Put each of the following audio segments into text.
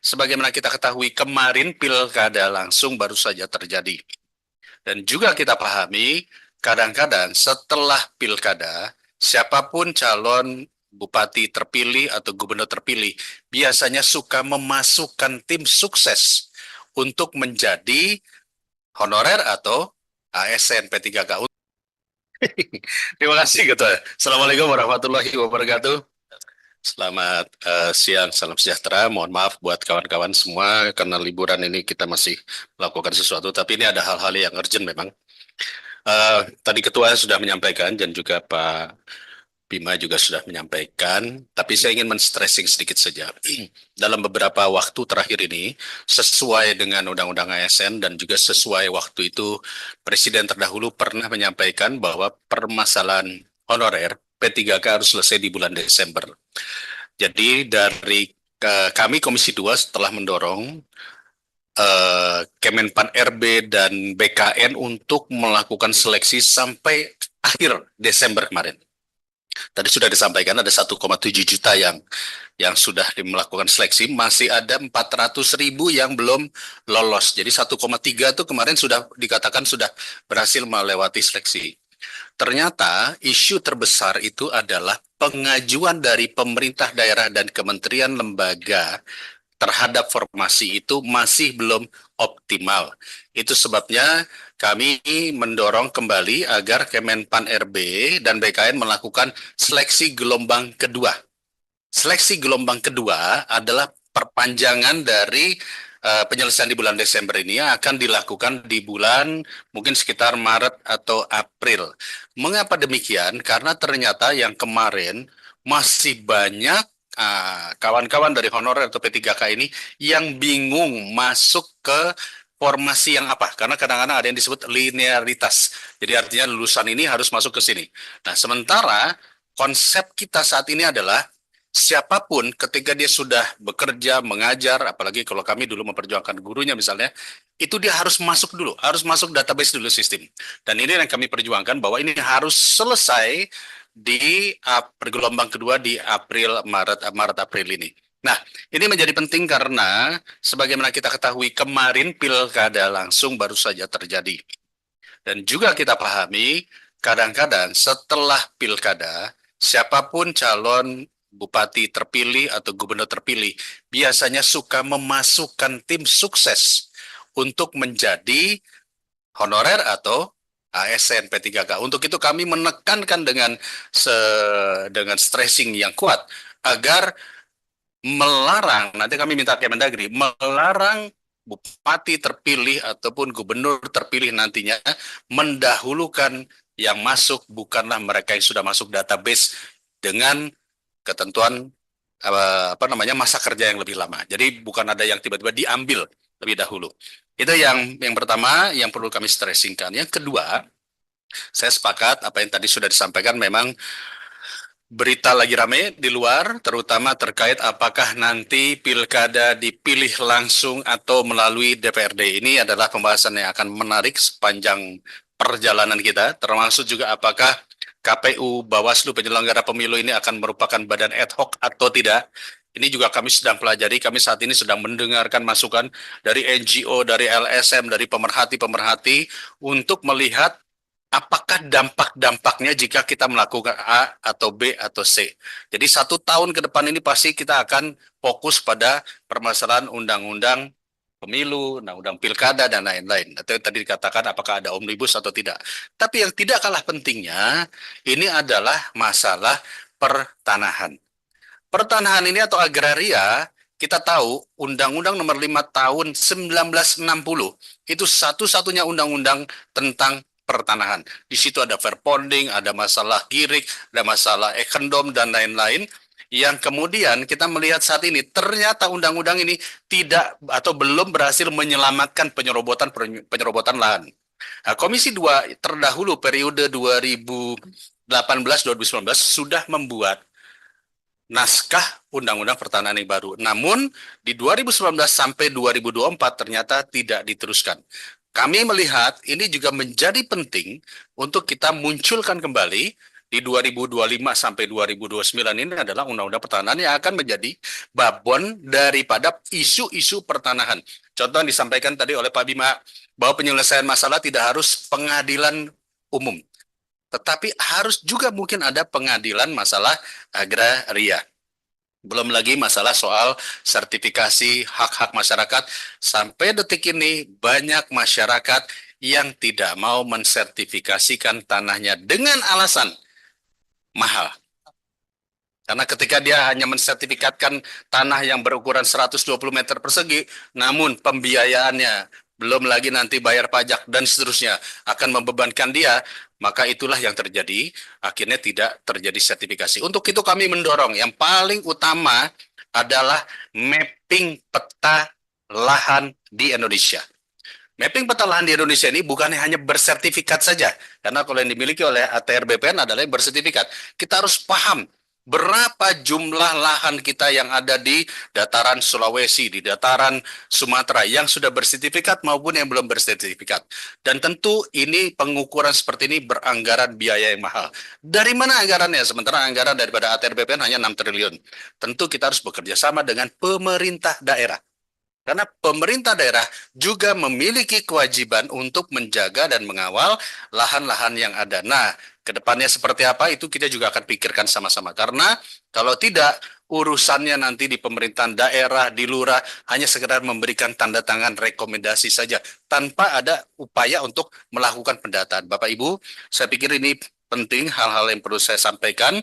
sebagaimana kita ketahui kemarin pilkada langsung baru saja terjadi. Dan juga kita pahami, kadang-kadang setelah pilkada, siapapun calon bupati terpilih atau gubernur terpilih biasanya suka memasukkan tim sukses untuk menjadi honorer atau ASN P3K. Terima kasih Ketua. Assalamualaikum warahmatullahi wabarakatuh. Selamat siang, salam sejahtera. Mohon maaf buat kawan-kawan semua karena liburan ini kita masih melakukan sesuatu, tapi ini ada hal-hal yang urgent memang. Tadi Ketua sudah menyampaikan dan juga Pak Bima juga sudah menyampaikan, tapi saya ingin men-stressing sedikit saja. Dalam beberapa waktu terakhir ini, sesuai dengan Undang-Undang ASN dan juga sesuai waktu itu, Presiden terdahulu pernah menyampaikan bahwa permasalahan honorer P3K harus selesai di bulan Desember. Jadi dari kami Komisi 2 setelah mendorong Kemenpan RB dan BKN untuk melakukan seleksi sampai akhir Desember kemarin. Tadi sudah disampaikan ada 1,7 juta yang sudah melakukan seleksi, masih ada 400.000 yang belum lolos. Jadi 1,3 itu kemarin sudah dikatakan sudah berhasil melewati seleksi. Ternyata isu terbesar itu adalah pengajuan dari pemerintah daerah dan kementerian lembaga terhadap formasi itu masih belum optimal. Itu sebabnya kami mendorong kembali agar Kemenpan RB dan BKN melakukan seleksi gelombang kedua. Seleksi gelombang kedua adalah perpanjangan dari penyelesaian di bulan Desember ini yang akan dilakukan di bulan mungkin sekitar Maret atau April. Mengapa demikian? Karena ternyata yang kemarin masih banyak kawan-kawan dari honorer atau P3K ini yang bingung masuk ke formasi yang apa, karena kadang-kadang ada yang disebut linearitas. Jadi artinya lulusan ini harus masuk ke sini. Nah, sementara konsep kita saat ini adalah siapapun ketika dia sudah bekerja, mengajar, apalagi kalau kami dulu memperjuangkan gurunya misalnya, itu dia harus masuk dulu, harus masuk database dulu sistem. Dan ini yang kami perjuangkan bahwa ini harus selesai di gelombang kedua di Maret April ini. Nah, ini menjadi penting karena sebagaimana kita ketahui kemarin pilkada langsung baru saja terjadi. Dan juga kita pahami kadang-kadang setelah pilkada, siapapun calon bupati terpilih atau gubernur terpilih biasanya suka memasukkan tim sukses untuk menjadi honorer atau ASN P3K. Untuk itu kami menekankan dengan stressing yang kuat agar melarang, nanti kami minta Kemendagri, melarang bupati terpilih ataupun gubernur terpilih nantinya mendahulukan yang masuk bukanlah mereka yang sudah masuk database dengan ketentuan masa kerja yang lebih lama. Jadi bukan ada yang tiba-tiba diambil lebih dahulu. Itu yang pertama yang perlu kami stressingkan. Yang kedua, saya sepakat apa yang tadi sudah disampaikan, memang berita lagi rame di luar, terutama terkait apakah nanti pilkada dipilih langsung atau melalui DPRD. Ini adalah pembahasan yang akan menarik sepanjang perjalanan kita, termasuk juga apakah KPU, Bawaslu, penyelenggara pemilu ini akan merupakan badan ad hoc atau tidak. Ini juga kami sedang pelajari, kami saat ini sedang mendengarkan masukan dari NGO, dari LSM, dari pemerhati-pemerhati untuk melihat apakah dampak-dampaknya jika kita melakukan A atau B atau C. Jadi 1 tahun ke depan ini pasti kita akan fokus pada permasalahan undang-undang pemilu, undang-undang pilkada, dan lain-lain. Atau tadi dikatakan apakah ada omnibus atau tidak. Tapi yang tidak kalah pentingnya, ini adalah masalah pertanahan. Pertanahan ini atau agraria, kita tahu Undang-Undang Nomor 5 Tahun 1960 itu satu-satunya undang-undang tentang pertanahan. Di situ ada fair bonding, ada masalah girik, ada masalah ekendom, dan lain-lain. Yang kemudian kita melihat saat ini, ternyata undang-undang ini tidak atau belum berhasil menyelamatkan penyerobotan lahan. Nah, Komisi 2 terdahulu periode 2018-2019 sudah membuat naskah Undang-Undang Pertanahan yang baru. Namun di 2019 sampai 2024 ternyata tidak diteruskan. Kami melihat ini juga menjadi penting untuk kita munculkan kembali di 2025 sampai 2029 ini adalah undang-undang pertanahan yang akan menjadi babon daripada isu-isu pertanahan. Contoh yang disampaikan tadi oleh Pak Bima, bahwa penyelesaian masalah tidak harus pengadilan umum, tetapi harus juga mungkin ada pengadilan masalah agraria. Belum lagi masalah soal sertifikasi hak-hak masyarakat. Sampai detik ini banyak masyarakat yang tidak mau mensertifikasikan tanahnya dengan alasan mahal. Karena ketika dia hanya mensertifikatkan tanah yang berukuran 120 meter persegi, namun pembiayaannya belum lagi nanti bayar pajak dan seterusnya akan membebankan dia, maka itulah yang terjadi, akhirnya tidak terjadi sertifikasi. Untuk itu kami mendorong yang paling utama adalah mapping peta lahan di Indonesia. Mapping peta lahan di Indonesia ini bukan hanya bersertifikat saja, karena kalau yang dimiliki oleh ATR BPN adalah yang bersertifikat. Kita harus paham berapa jumlah lahan kita yang ada di dataran Sulawesi, di dataran Sumatera yang sudah bersertifikat maupun yang belum bersertifikat. Dan tentu ini pengukuran seperti ini beranggaran biaya yang mahal. Dari mana anggarannya? Sementara anggaran daripada ATR BPN hanya 6 triliun. Tentu kita harus bekerja sama dengan pemerintah daerah. Karena pemerintah daerah juga memiliki kewajiban untuk menjaga dan mengawal lahan-lahan yang ada. Nah, ke depannya seperti apa itu kita juga akan pikirkan sama-sama. Karena kalau tidak, urusannya nanti di pemerintahan daerah, di lurah, hanya sekedar memberikan tanda tangan rekomendasi saja, tanpa ada upaya untuk melakukan pendataan. Bapak Ibu, saya pikir ini penting hal-hal yang perlu saya sampaikan,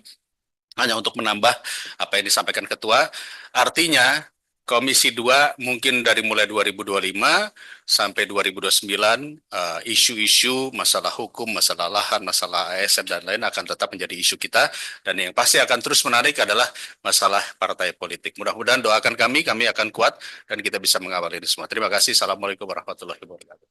hanya untuk menambah apa yang disampaikan Ketua. Artinya, Komisi 2 mungkin dari mulai 2025 sampai 2029 isu-isu masalah hukum, masalah lahan, masalah ASN dan lain akan tetap menjadi isu kita, dan yang pasti akan terus menarik adalah masalah partai politik. Mudah-mudahan doakan kami akan kuat dan kita bisa mengawal ini semua. Terima kasih. Assalamualaikum warahmatullahi wabarakatuh.